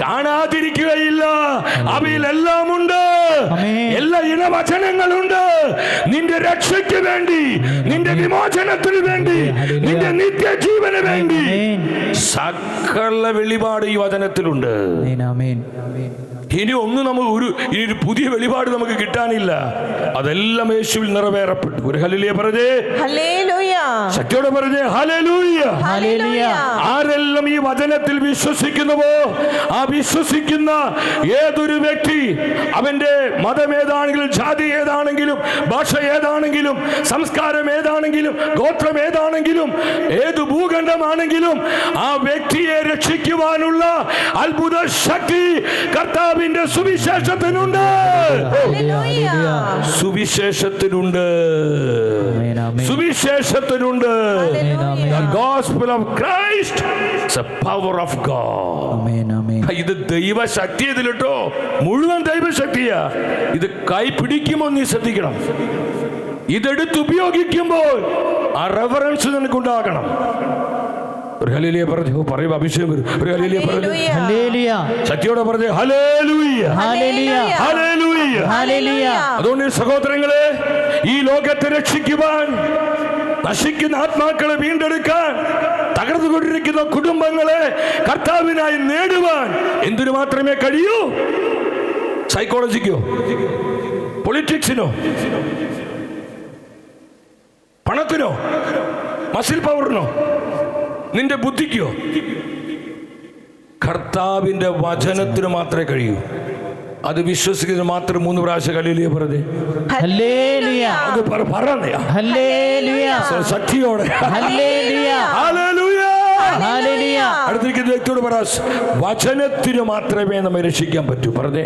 കാണാതിരിക്കുകയില്ല, അവയിലെല്ലാം ഉണ്ട്. എല്ലാ ഇനവചനങ്ങളുണ്ട്. നിന്റെ രക്ഷയ്ക്ക് വേണ്ടി, നിന്റെ വിമോചനത്തിന് വേണ്ടി, നിന്റെ നിത്യജീവന് വേണ്ടി സകല വെളിപാട് ഈ വചനത്തിലുണ്ട്. ഇനി ഒന്നും ഇനി ഒരു പുതിയ വെളിപാട് നമുക്ക് കിട്ടാനില്ല. അതെല്ലാം യേശുവിൽ നിറവേറപ്പെട്ടു. ഒരു ഹല്ലേലൂയ പറഞ്ഞേ. ശക്തിയോടെ പറഞ്ഞേ ഹല്ലേലൂയ. ആരെല്ലാം ഈ വചനത്തിൽ വിശ്വസിക്കുന്നുവോ, ആ വിശ്വസിക്കുന്ന ഏതൊരു വ്യക്തി, അവന്റെ മതം ഏതാണെങ്കിലും, ജാതി ഏതാണെങ്കിലും, ഭാഷ ഏതാണെങ്കിലും, സംസ്കാരം ഏതാണെങ്കിലും, ഗോത്രം ഏതാണെങ്കിലും, ഏത് ഭൂഖണ്ഡമാണെങ്കിലും, ആ വ്യക്തിയെ രക്ഷിക്കുവാനുള്ള അത്ഭുത ശക്തി കർത്താവിന്റെ സുവിശേഷത്തിനുണ്ട്. സുവിശേഷത്തിനുണ്ട്. സുവിശേഷത്തിനുണ്ട്. The gospel of Christ is a power of God. ഇത് ദൈവശക്തി. ഇതിലിട്ടോ മുഴുവൻ ദൈവശക്തിയാ. ഇത് കൈ പിടിക്കുമോ നീ ശ്രദ്ധിക്കണം. ഇതെടുത്ത് ഉപയോഗിക്കുമ്പോൾ ആ റെഫറൻസ് നിനക്കുണ്ടാകണം. ഒരു ഹല്ലേലൂയ പറഞ്ഞു. പറയുക അഭിഷേകം വരും. ഒരു ഹല്ലേലൂയ പറഞ്ഞു. ഹല്ലേലൂയ. ശക്തിയോടെ പറഞ്ഞു ഹല്ലേലൂയ. ഹല്ലേലൂയ. ഹല്ലേലൂയ. ഹല്ലേലൂയ. അതുകൊണ്ട് സഹോദരങ്ങളെ, ഈ ലോകത്തെ രക്ഷിക്കുവാൻ, നശിക്കുന്ന ആത്മാക്കളെ വീണ്ടെടുക്കാൻ, തകർന്നുകൊണ്ടിരിക്കുന്ന കുടുംബങ്ങളെ കർത്താവിനായി നേടുവാൻ എന്തിനു മാത്രമേ കഴിയൂ? സൈക്കോളജിക്കോ, പൊളിറ്റിക്സിനോ, പണത്തിനോ, മസിൽ പവറിനോ, നിന്റെ ബുദ്ധിക്കോ? കർത്താവിന്റെ വചനത്തിന് മാത്രമേ കഴിയൂ. അത് വിശ്വസിക്കുന്ന മാത്രം 3 പ്രാവശ്യം ഹല്ലേലൂയ പറഞ്ഞേ. ഹല്ലേലൂയ. അത് പറഞ്ഞേ. ഹല്ലേലൂയ. ശക്തിയോടെ ഹല്ലേലൂയ. ഹല്ലേലൂയ. ഹല്ലേലൂയ. അടുത്തിരിക്കുന്ന വ്യക്തിയോട് പറ, വചനത്തിന് മാത്രമേ നമ്മെ രക്ഷിക്കാൻ പറ്റൂ. പറഞ്ഞേ.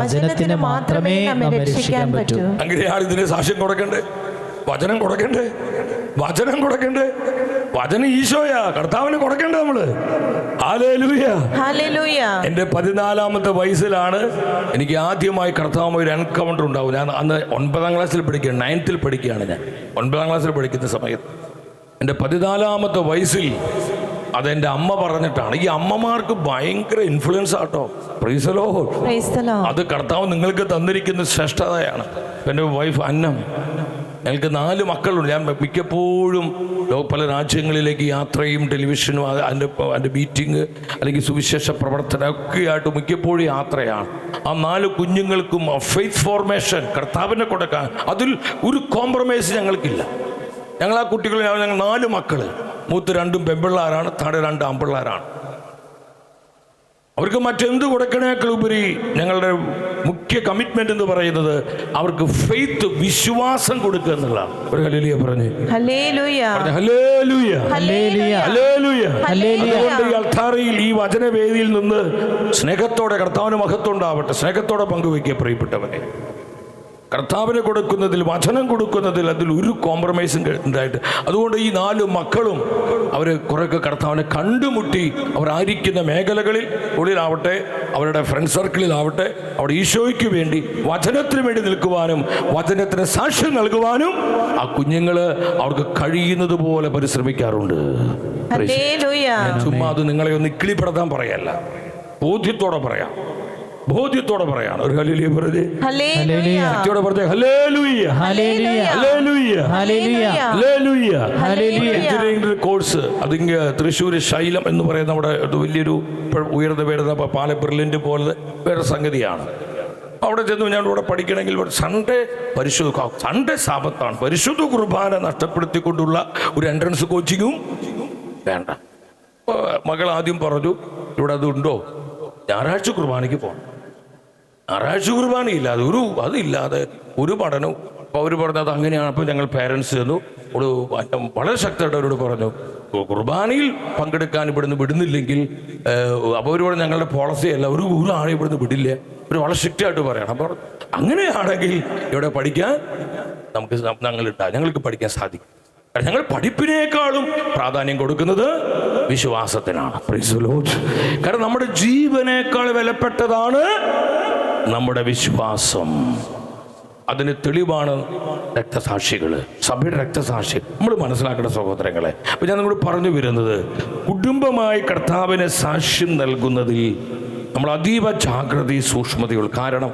വചനത്തിന് മാത്രമേ നമ്മെ രക്ഷിക്കാൻ പറ്റൂ. അങ്ങനെയാണ് ഇതിന് സാക്ഷ്യം കൊടുക്കണ്ടേ, വചനം കൊടുക്കണ്ടേ, വചനം കൊടുക്കണ്ടേ. വചനം ഈശോയാ, കർത്താവിന് കൊടുക്കണ്ടേ നമ്മള്. ഹല്ലേലൂയ. എന്റെ 14-ാമത്തെ വയസ്സിലാണ് എനിക്ക് ആദ്യമായി കർത്താവുമായി ഒരു എൻകൗണ്ടർ ഉണ്ടാവും. ഞാൻ അന്ന് 9ാം ക്ലാസ്സിൽ പഠിക്കുകയാണ്, 9th പഠിക്കുകയാണ്. ഞാൻ 9ാം ക്ലാസ്സിൽ പഠിക്കുന്ന സമയത്ത് എൻ്റെ 14-ാമത്തെ വയസ്സിൽ അതെൻ്റെ അമ്മ പറഞ്ഞിട്ടാണ്. ഈ അമ്മമാർക്ക് ഭയങ്കര ഇൻഫ്ലുവൻസ് ആട്ടോ. Praise the Lord. അത് കർത്താവ് നിങ്ങൾക്ക് തന്നിരിക്കുന്ന ശ്രേഷ്ഠതയാണ്. എൻ്റെ വൈഫ് അന്നം, ഞങ്ങൾക്ക് 4 മക്കളുണ്ട്. ഞാൻ മിക്കപ്പോഴും പല രാജ്യങ്ങളിലേക്ക് യാത്രയും ടെലിവിഷനും അതിൻ്റെ മീറ്റിംഗ് അല്ലെങ്കിൽ സുവിശേഷ പ്രവർത്തനമൊക്കെ ആയിട്ട് മിക്കപ്പോഴും യാത്രയാണ്. ആ 4 കുഞ്ഞുങ്ങൾക്കും ഫെയ്ത്ത് ഫോർമേഷൻ കർത്താവിനെ കൊടുക്കാൻ അതിൽ ഒരു കോംപ്രമൈസ് ഞങ്ങൾക്കില്ല. ഞങ്ങൾ ആ കുട്ടികൾ, ഞങ്ങൾ 4 മക്കൾ, മൂത്ത് 2 പെൺപിള്ളാരാണ്, താഴെ 2 ആൺപിള്ളാരാണ്. അവർക്ക് മറ്റെന്ത് കൊടുക്കണേക്കാൾ ഉപരി ഞങ്ങളുടെ മുഖ്യ കമ്മിറ്റ്മെന്റ് എന്ന് പറയുന്നത് അവർക്ക് ഫെയ്ത്ത്, വിശ്വാസം കൊടുക്കുക എന്നുള്ളതാണ്. ഒരു ഹല്ലേലൂയ പറഞ്ഞു. ഹല്ലേലൂയ. ഹല്ലേലൂയ. ഹല്ലേലൂയ. അതുകൊണ്ട് ഈ അൾത്താരയിൽ, ഈ വചനവേദിയിൽ നിന്ന് സ്നേഹത്തോടെ കർത്താവിന് മഹത്വം ഉണ്ടാവട്ടെ. സ്നേഹത്തോടെ പങ്കുവയ്ക്കുക പ്രിയപ്പെട്ടവരെ. കർത്താവിന് കൊടുക്കുന്നതിൽ, വചനം കൊടുക്കുന്നതിൽ അതിൽ ഒരു കോംപ്രമൈസും ഉണ്ടായിട്ട്. അതുകൊണ്ട് ഈ 4 മക്കളും അവർ കുറേയൊക്കെ കർത്താവിനെ കണ്ടുമുട്ടി അവർ ആയിരിക്കുന്ന മേഖലകളിൽ ഉള്ളിലാവട്ടെ, അവരുടെ ഫ്രണ്ട് സർക്കിളിലാവട്ടെ, അവിടെ ഈശോയ്ക്ക് വേണ്ടി, വചനത്തിന് വേണ്ടി നിൽക്കുവാനും വചനത്തിന് സാക്ഷ്യം നൽകുവാനും ആ കുഞ്ഞുങ്ങൾ അവർക്ക് കഴിയുന്നത് പോലെ പരിശ്രമിക്കാറുണ്ട്. ചുമ്മാ അത് നിങ്ങളെ ഒന്ന് ഇക്കിളിപ്പെടുത്താൻ പറയല്ല, ബോധ്യത്തോടെ പറയാം, ബോധ്യത്തോടെ പറയാണ്. ഒരു ഹല്ലേലൂയ പറഞ്ഞേ. ശക്തിയോടെ പറഞ്ഞേ ഹല്ലേലൂയ. എഞ്ചിനീയറിംഗ് കോഴ്സ് അതിങ്ങ് തൃശ്ശൂർ ശൈലം എന്ന് പറയുന്ന നമ്മുടെ വലിയൊരു ഉയർന്നു വരുന്ന പാലപ്പെർലിൻ്റെ പോലെ വേറെ സംഗതിയാണ്. അവിടെ ചെന്ന് ഞാൻ ഇവിടെ പഠിക്കണമെങ്കിൽ സൺഡേ സാബത്താണ്. പരിശുദ്ധ കുർബാന നഷ്ടപ്പെടുത്തിക്കൊണ്ടുള്ള ഒരു എൻട്രൻസ് കോച്ചിങ്ങും വേണ്ട. മകൾ ആദ്യം പറഞ്ഞു, ഇവിടെ അതുണ്ടോ, ഞായറാഴ്ച കുർബാനയ്ക്ക് പോകണം. ഞായറാഴ്ച കുർബാനയില്ല, അതില്ലാതെ ഒരു പഠനവും. അപ്പോൾ അവർ പറഞ്ഞത് അങ്ങനെയാണ്. അപ്പോൾ ഞങ്ങൾ പേരൻസ് ചെന്നു, ഒരു വളരെ ശക്തമായിട്ട് അവരോട് പറഞ്ഞു, കുർബാനയിൽ പങ്കെടുക്കാൻ ഇവിടുന്ന് വിടുന്നില്ലെങ്കിൽ, അപ്പോൾ അവർ പറഞ്ഞു ഞങ്ങളുടെ പോളിസിയല്ല, ഒരു ആളെ ഇവിടുന്ന് വിടില്ല, ഒരു വളരെ സ്ട്രിക്റ്റായിട്ട് പറയണം. അപ്പോൾ അങ്ങനെയാണെങ്കിൽ ഇവിടെ പഠിക്കാൻ ഞങ്ങൾക്ക് പഠിക്കാൻ സാധിക്കും. ഞങ്ങൾ പഠിപ്പിനേക്കാളും പ്രാധാന്യം കൊടുക്കുന്നത് വിശ്വാസത്തിനാണ്. Praise the Lord. കാരണം നമ്മുടെ ജീവനേക്കാൾ വിലപ്പെട്ടതാണ് നമ്മുടെ വിശ്വാസം. അതിന് തെളിവാണ് രക്തസാക്ഷികൾ, സഭയുടെ രക്തസാക്ഷികൾ. നമ്മൾ മനസ്സിലാക്കേണ്ട സഹോദരങ്ങളെ, അപ്പം ഞാൻ നിങ്ങളോട് പറഞ്ഞു വരുന്നത്, കുടുംബമായി കർത്താവിനെ സാക്ഷ്യം നൽകുന്നതിൽ നമ്മൾ അതീവ ജാഗ്രതയും സൂക്ഷ്മതയുള്ളൂ. കാരണം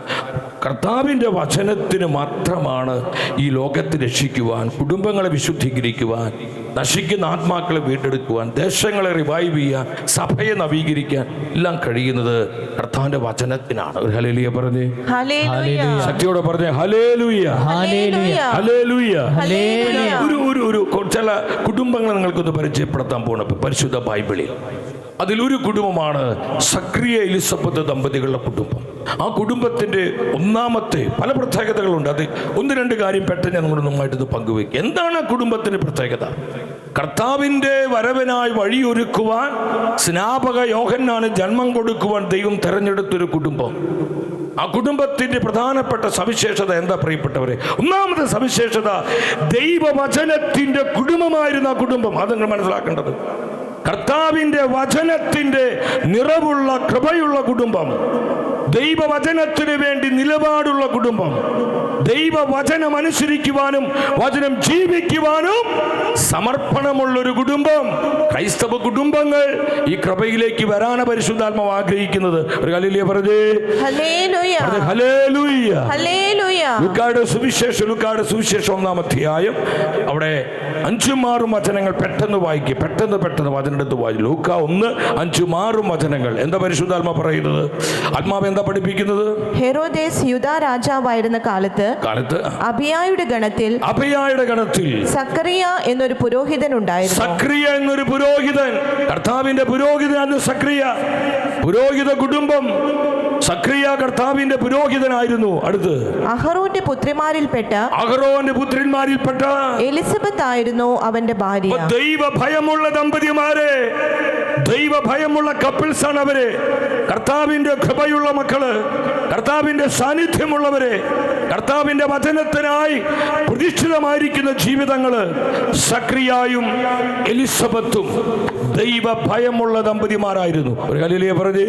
കർത്താവിൻ്റെ വചനത്തിന് മാത്രമാണ് ഈ ലോകത്തെ രക്ഷിക്കുവാൻ, കുടുംബങ്ങളെ വിശുദ്ധീകരിക്കുവാൻ, നശിക്കുന്ന ആത്മാക്കളെ വീണ്ടെടുക്കുവാൻ, ദേശങ്ങളെ റിവൈവ് ചെയ്യാൻ, സഭയെ നവീകരിക്കാൻ എല്ലാം കഴിയുന്നത് കർത്താവിൻ്റെ വചനത്തിനാണ്. ഒരു ഹല്ലേലൂയ പറഞ്ഞേ, ശക്തിയോടെ പറഞ്ഞേ ഹല്ലേലൂയ, ഹല്ലേലൂയ. ഒരു ചില കുടുംബങ്ങളെ നിങ്ങൾക്കൊന്ന് പരിചയപ്പെടുത്താൻ പോകണം പരിശുദ്ധ ബൈബിളിൽ. അതിലൊരു കുടുംബമാണ് സക്രിയ എലിസബത്ത് ദമ്പതികളുടെ കുടുംബം. ആ കുടുംബത്തിൻ്റെ ഒന്നാമത്തെ പല പ്രത്യേകതകളുണ്ട്. അത് ഒന്ന് രണ്ട് കാര്യം പെട്ടെന്ന് ഞാൻ നിങ്ങളുമായിട്ട് പങ്കുവയ്ക്കുക. എന്താണ് ആ കുടുംബത്തിൻ്റെ പ്രത്യേകത? കർത്താവിൻ്റെ വരവിനായി വഴിയൊരുക്കുവാൻ സ്നാപക യോഹന്നാന് ജന്മം കൊടുക്കുവാൻ ദൈവം തെരഞ്ഞെടുത്തൊരു കുടുംബം. ആ കുടുംബത്തിൻ്റെ പ്രധാനപ്പെട്ട സവിശേഷത എന്താ പ്രിയപ്പെട്ടവരെ? ഒന്നാമത്തെ സവിശേഷത, ദൈവവചനത്തിൻ്റെ കുടുംബമായിരുന്നു ആ കുടുംബം. അത് നിങ്ങൾ മനസ്സിലാക്കേണ്ടത്. കർത്താവിൻ്റെ വചനത്തിൻ്റെ നിറവുള്ള കൃപയുള്ള കുടുംബം, ദൈവവചനത്തിന് വേണ്ടി നിലപാടുള്ള കുടുംബം, ദൈവവചനം അനുസരിക്കുവാനും വചനം ജീവിക്കുവാനും സമർപ്പണമുള്ളൊരു കുടുംബം. ക്രൈസ്തവ കുടുംബങ്ങൾ ഈ കൃപയിലേക്ക് വരാന പരിശുദ്ധാത്മാവ് ആഗ്രഹിക്കുന്നത്. ഒരു ഹല്ലേലൂയ പറഞ്ഞേ, ഹല്ലേലൂയ. ലൂക്കായുടെ സുവിശേഷം 1-ാം അധ്യായം, അവിടെ 5-6 വചനങ്ങൾ പെട്ടെന്ന് വായിക്കുക, പെട്ടെന്ന് വചനെടുത്ത് വായിക്കും. ലൂക്ക 1:5-6 വചനങ്ങൾ. എന്താ പരിശുദ്ധാത്മാ പറയുന്നത്? ആത്മാവ് എന്താ പഠിപ്പിക്കുന്നത്? ഹെരോദേസ് യൂദാ രാജാവായിരുന്ന കാലത്ത് അബിയായുടെ ഗണത്തിൽ സക്കറിയ എന്നൊരു പുരോഹിതൻ ഉണ്ടായിരുന്നു. സക്രിയ എന്നൊരു പുരോഹിതൻ, കർത്താവിന്റെ പുരോഹിതനാണ് സക്രിയ. പുരോഹിത കുടുംബം. സക്രിയ കർത്താവിന്റെ പുരോഹിതനായിരുന്നു. അടുത്ത് അഹറോന്റെ പുത്രിമാരിൽപ്പെട്ട എലിസബത്ത് ആയിരുന്നു അവന്റെ ഭാര്യ. ദൈവഭയമുള്ള ദമ്പതിമാരെ, ദൈവഭയമുള്ള കപ്പിൾസ് ആണ് അവര്. കർത്താവിന്റെ കൃപയുള്ള മക്കള്, കർത്താവിന്റെ സാന്നിധ്യമുള്ളവരെ, കർത്താവിന്റെ വചനത്തിനായി പ്രതിഷ്ഠിതമായിരിക്കുന്ന ജീവിതങ്ങള്. സക്രിയായും എലിസബത്തും ദൈവഭയമുള്ള ദമ്പതിമാരായിരുന്നു. ഒരു ഹല്ലേലൂയ പറഞ്ഞേ,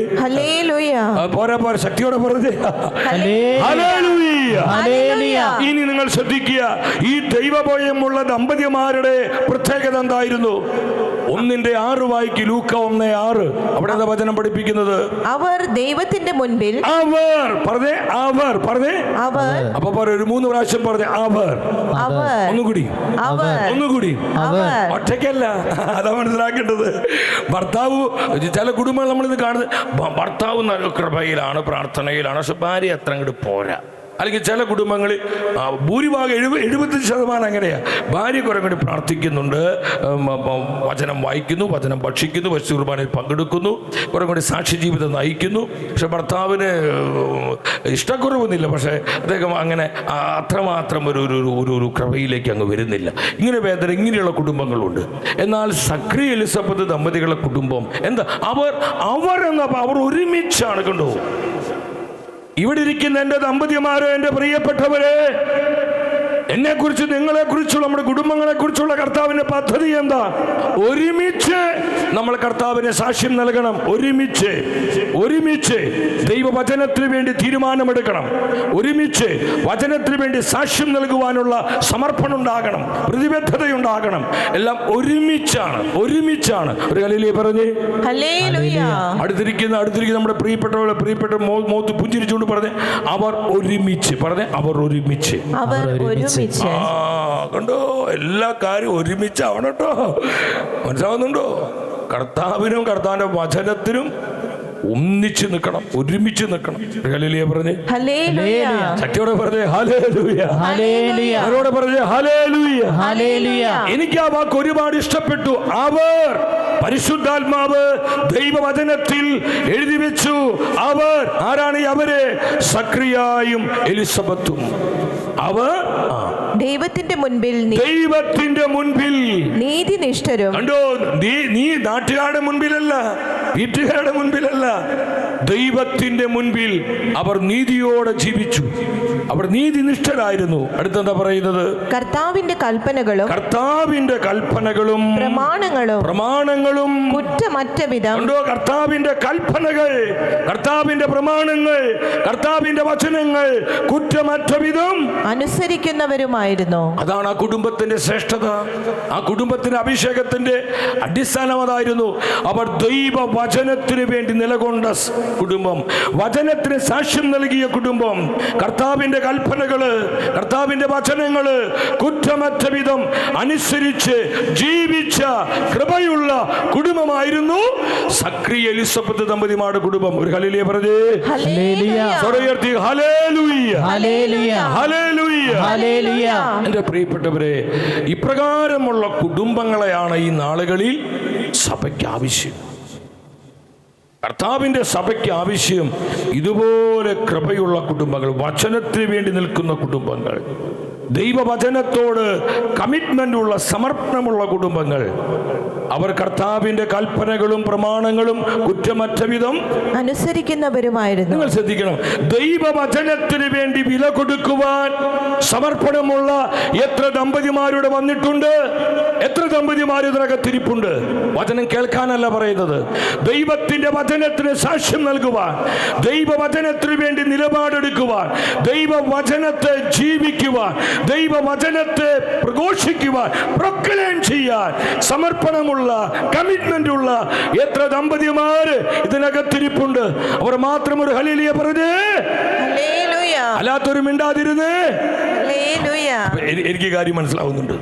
പോരാ ശക്തിയോടെ പറഞ്ഞേ ഹല്ലേലൂയ. ഇനി നിങ്ങൾ ശ്രദ്ധിക്കുക, ഈ ദൈവഭയമുള്ള ദമ്പതിമാരുടെ പ്രത്യേകത എന്തായിരുന്നു? 1:6 വായിക്ക്. ലൂക്ക 1:6. അവിടെ എന്താ വചനം പഠിപ്പിക്കുന്നത്? അവർ ദൈവത്തിന്റെ മുൻപിൽ, അപ്പൊ പറ, ഒരു 3 പ്രാവശ്യം പറഞ്ഞ ഒന്നുകൂടി. ഒറ്റയ്ക്കല്ല, അതാ മനസ്സിലാക്കേണ്ടത്. ഭർത്താവ്, ചില കുടുംബങ്ങൾ നമ്മളിത് കാണുന്നത്, ഭർത്താവ് നല്ല കൃപയിലാണ്, പ്രാർത്ഥനയിലാണ്, പക്ഷെ ഭാര്യ അത്ര അങ്ങോട്ട് പോരാ. അല്ലെങ്കിൽ ചില കുടുംബങ്ങളിൽ ഭൂരിഭാഗം 70% അങ്ങനെയാ. ഭാര്യ കുറെ കൂടി പ്രാർത്ഥിക്കുന്നുണ്ട്, വചനം വായിക്കുന്നു, വചനം ഭക്ഷിക്കുന്നു, വിശുദ്ധ കുർബാനയിൽ പങ്കെടുക്കുന്നു, കുറെ കൂടി സാക്ഷി ജീവിതം നയിക്കുന്നു. പക്ഷെ ഭർത്താവിന് ഇഷ്ടക്കുറവൊന്നുമില്ല, പക്ഷേ അദ്ദേഹം അങ്ങനെ അത്രമാത്രം ഒരു കൃപയിലേക്ക് അങ്ങ് വരുന്നില്ല. ഇങ്ങനെയുള്ള കുടുംബങ്ങളുണ്ട്. എന്നാൽ സക്രിയ എലിസബത്ത് ദമ്പതികളുടെ കുടുംബം എന്താ? അവർ ഒരുമിച്ചാണ്. കണ്ടോ, ഇവിടെ ഇരിക്കുന്ന എൻ്റെ ദമ്പതിമാരെ, എൻ്റെ പ്രിയപ്പെട്ടവരെ, എന്നെക്കുറിച്ച്, നിങ്ങളെക്കുറിച്ചുള്ള, നമ്മുടെ കുടുംബങ്ങളെക്കുറിച്ചുള്ള കർത്താവിൻ്റെ പദ്ധതി എന്താ? ഒരുമിച്ച് നമ്മൾ കർത്താവിനെ സാക്ഷ്യം നൽകണം. ഒരുമിച്ച് ദൈവവചനത്തിന് വേണ്ടി തീരുമാനമെടുക്കണം. ഒരുമിച്ച് വചനത്തിന് വേണ്ടി സാക്ഷ്യം നൽകുവാനുള്ള സമർപ്പണം ഉണ്ടാകണം, പ്രതിബദ്ധതയുണ്ടാകണം. എല്ലാം ഒരുമിച്ചാണ്. ഒരു ഹല്ലേലൂയ പറഞ്ഞേ, അടുത്തിരിക്കുന്ന നമ്മുടെ പ്രിയപ്പെട്ട മോത്ത് പുഞ്ചിരിച്ചുകൊണ്ട് പറഞ്ഞേ, അവർ ഒരുമിച്ച്. കണ്ടോ, എല്ലാ കാര്യവും ഒരുമിച്ചാവണം കേട്ടോ. മനസ്സിലാവുന്നുണ്ടോ? കർത്താവിനും കർത്താവിന്റെ വചനത്തിനും ഒന്നിച്ച് നിൽക്കണം, ഒരുമിച്ച് നിൽക്കണം. ഹല്ലേലൂയ പറഞ്ഞേ, ഹല്ലേലൂയ. ശക്തിയോടെ പറഞ്ഞേ ഹല്ലേലൂയ. ഹല്ലേലൂയ. അവരോട് പറഞ്ഞേ ഹല്ലേലൂയ. ഹല്ലേലൂയ. എനിക്ക് ആ വാക്ക് ഒരുപാട് ഇഷ്ടപ്പെട്ടു. അവർ, പരിശുദ്ധാത്മാവ് ദൈവവചനത്തിൽ എഴുതി വെച്ചു. അവർ ആരാണ്? അവര് സക്രിയായും എലിസബത്തും. അവർ ദൈവത്തിന്റെ മുൻപിൽ നീതിനിഷ്ഠരും. കണ്ടോ, നീ നാട്ടുകാരുടെ മുൻപിലല്ല, വീട്ടുകാരുടെ മുൻപിലല്ല, ദൈവത്തിന്റെ മുൻപിൽ അവർ നീതിയോടെ ജീവിച്ചു. അവർ നീതിനിഷ്ഠരായിരുന്നു. അടുത്തെന്താ പറയുന്നത്? കർത്താവിന്റെ കൽപ്പനകളും പ്രമാണങ്ങളും കുറ്റമറ്റ വിധം. കണ്ടോ, കർത്താവിന്റെ കൽപ്പനകൾ, കർത്താവിന്റെ പ്രമാണങ്ങൾ, കർത്താവിന്റെ വചനങ്ങൾ കുറ്റമറ്റ വിധം അനുസരിക്കുന്നവരുമായിരുന്നു. അതാണ് ആ കുടുംബത്തിന്റെ ശ്രേഷ്ഠത. ആ കുടുംബത്തിന്റെ അഭിഷേകത്തിന്റെ അടിസ്ഥാനം അതായിരുന്നു. അവർ ദൈവ വചനത്തിന് വേണ്ടി നിലകൊണ്ട കുടുംബം, വചനത്തിന് സാക്ഷ്യം നൽകിയ കുടുംബം, കർത്താവിന്റെ കൽപ്പനകള്, കർത്താവിന്റെ വചനങ്ങള് കുറ്റമറ്റ വിധം അനുസരിച്ച് ജീവിച്ച കൃപയുള്ള കുടുംബമായിരുന്നു സക്രിയ എലിസബത്ത് ദമ്പതിമാരുടെ കുടുംബം. ഒരു ഹല്ലേലൂയ പറഞ്ഞേ. സ്വരമുയർത്തി ഹല്ലേലൂയ. ഹല്ലേലൂയ. എന്റെ പ്രിയപ്പെട്ടവരെ, ഇപ്രകാരമുള്ള കുടുംബങ്ങളെയാണ് ഈ നാളുകളിൽ സഭയ്ക്ക് ആവശ്യം. കർത്താവിന്റെ സഭയ്ക്ക് ആവശ്യം ഇതുപോലെ കൃപയുള്ള കുടുംബങ്ങൾ, വചനത്തിന് വേണ്ടി നിൽക്കുന്ന കുടുംബങ്ങൾ, ദൈവവചനത്തോട് കമ്മിറ്റ്മെന്റ് ഉള്ള, സമർപ്പണമുള്ള കുടുംബങ്ങൾ. അവർ കർത്താവിന്റെ കൽപ്പനകളും പ്രമാണങ്ങളും കുറ്റമറ്റ വിധം അനുസരിക്കുന്നവരുമായിരുന്നു. നിങ്ങൾ ശ്രദ്ധിക്കണം, ദൈവവചനത്തിന് വേണ്ടി വില കൊടുക്കുവാൻ സമർപ്പണമുള്ള എത്ര ദമ്പതിമാരുടെ വന്നിട്ടുണ്ട്, എത്ര ദമ്പതിമാർ ഇതിനകത്തിരിപ്പുണ്ട്. വചനം കേൾക്കാനല്ല പറയുന്നത്, ദൈവത്തിന്റെ വചനത്തിന് സാക്ഷ്യം നൽകുവാൻ, ദൈവവചനത്തിന് വേണ്ടി നിലപാടെടുക്കുവാൻ, ദൈവവചനത്തെ ജീവിക്കുവാൻ, ദൈവവചനത്തെ പ്രഘോഷിക്കുവാൻ, പ്രൊക്ലെയിം ചെയ്യാൻ സമർപ്പണമുള്ള, കമ്മിറ്റ്മെന്റ് ഉള്ള എത്ര ദമ്പതിമാര് ഇതിനകത്തിരിപ്പുണ്ട്. അവർ മാത്രം ഒരു ഹല്ലേലൂയ പറഞ്ഞേ, അല്ലാത്തൊരു മിണ്ടാതിരുന്നേ. എനിക്ക് കാര്യം മനസ്സിലാവുന്നുണ്ട്.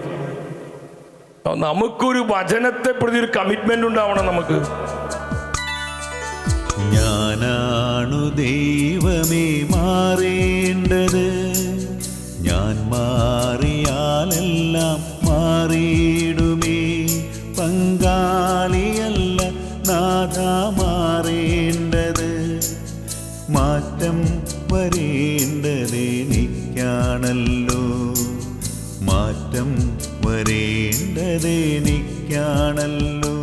നമുക്കൊരു വചനത്തെ പ്രതി ഒരു കമ്മിറ്റ്മെന്റ് ഉണ്ടാവണം. നമുക്ക് ഞാനാണു ദൈവമേ മാറേണ്ടത്, ഞാൻ മാറിയാലെല്ലാം മാറിയിടുമേ. പങ്കാളിയല്ല നാഥ മാറേണ്ടത്, മാറ്റം വരേണ്ടതെനിക്കാണല്ലോ, മാറ്റം വരേണ്ടതെനിക്കാണല്ലോ.